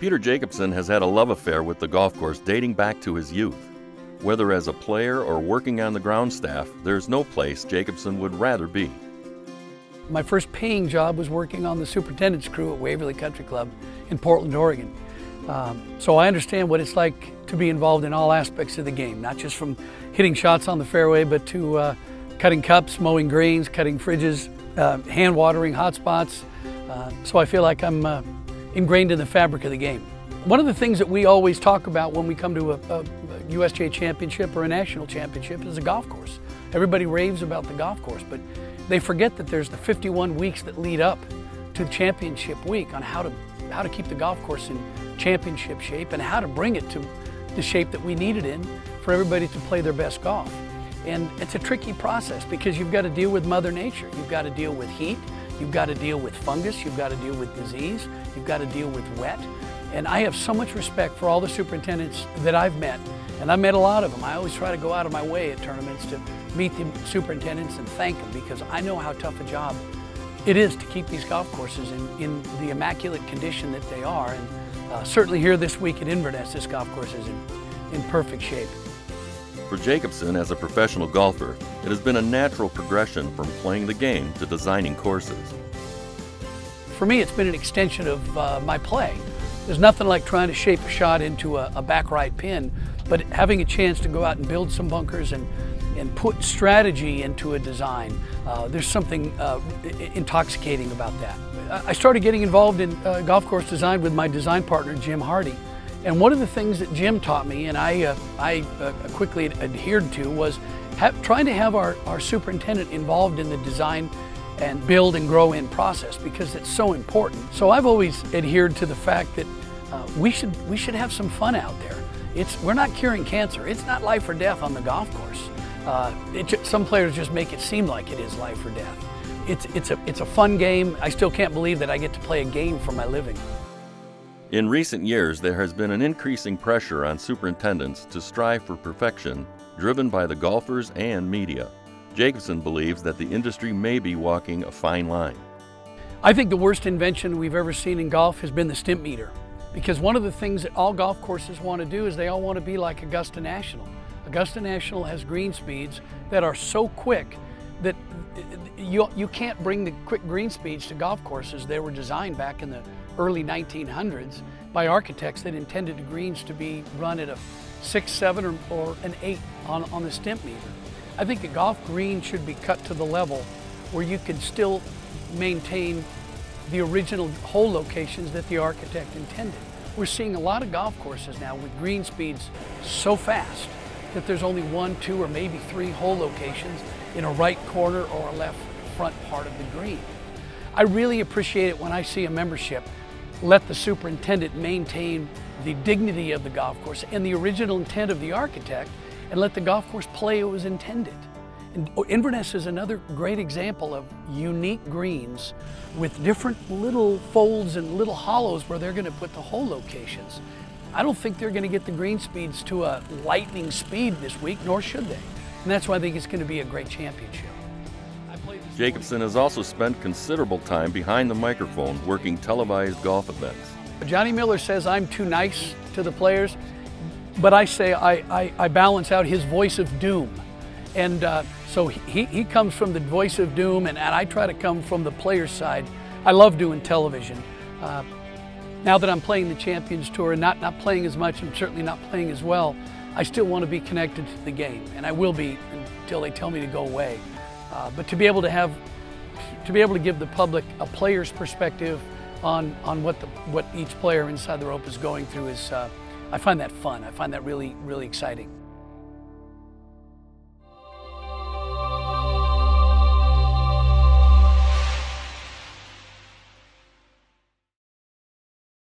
Peter Jacobsen has had a love affair with the golf course dating back to his youth. Whether as a player or working on the ground staff, there's no place Jacobsen would rather be. My first paying job was working on the superintendent's crew at Waverly Country Club in Portland, Oregon. So I understand what it's like to be involved in all aspects of the game, not just from hitting shots on the fairway, but to cutting cups, mowing greens, cutting fridges, hand watering hot spots. So I feel like I'm ingrained in the fabric of the game. One of the things that we always talk about when we come to a USGA championship or a national championship is the golf course. Everybody raves about the golf course, but they forget that there's the 51 weeks that lead up to the championship week on how to keep the golf course in championship shape and how to bring it to the shape that we need it in for everybody to play their best golf. And it's a tricky process because you've got to deal with Mother Nature. You've got to deal with heat, you've got to deal with fungus, you've got to deal with disease, you've got to deal with wet. And I have so much respect for all the superintendents that I've met, and I've met a lot of them. I always try to go out of my way at tournaments to meet the superintendents and thank them because I know how tough a job it is to keep these golf courses in the immaculate condition that they are. And certainly here this week at Inverness, this golf course is in perfect shape. For Jacobsen, as a professional golfer, it has been a natural progression from playing the game to designing courses. For me, it's been an extension of my play. There's nothing like trying to shape a shot into a back right pin, but having a chance to go out and build some bunkers and put strategy into a design, there's something intoxicating about that. I started getting involved in golf course design with my design partner, Jim Hardy. And one of the things that Jim taught me, and I quickly adhered to, was trying to have our superintendent involved in the design and build and grow in process because it's so important. So I've always adhered to the fact that we should have some fun out there. We're not curing cancer. It's not life or death on the golf course. Some players just make it seem like it is life or death. It's a fun game. I still can't believe that I get to play a game for my living. In recent years, there has been an increasing pressure on superintendents to strive for perfection, driven by the golfers and media. Jacobsen believes that the industry may be walking a fine line. I think the worst invention we've ever seen in golf has been the stimp meter, because one of the things that all golf courses want to do is they all want to be like Augusta National. Augusta National has green speeds that are so quick that you can't bring the quick green speeds to golf courses. They were designed back in the early 1900s by architects that intended the greens to be run at a 6, 7, or an 8 on the stimp meter. I think a golf green should be cut to the level where you can still maintain the original hole locations that the architect intended. We're seeing a lot of golf courses now with green speeds so fast that there's only 1, 2, or maybe 3 hole locations in a right corner or a left front part of the green. I really appreciate it when I see a membership let the superintendent maintain the dignity of the golf course and the original intent of the architect and let the golf course play it was intended. And Inverness is another great example of unique greens with different little folds and little hollows where they're going to put the hole locations. I don't think they're going to get the green speeds to a lightning speed this week, nor should they. And that's why I think it's going to be a great championship. Jacobsen has also spent considerable time behind the microphone working televised golf events. Johnny Miller says I'm too nice to the players, but I say I balance out his voice of doom. And so he comes from the voice of doom, and I try to come from the player's side. I love doing television. Now that I'm playing the Champions Tour and not playing as much and certainly not playing as well, I still want to be connected to the game, and I will be until they tell me to go away. But to be able to give the public a player's perspective on what each player inside the rope is going through is, I find that fun. I find that really, really exciting.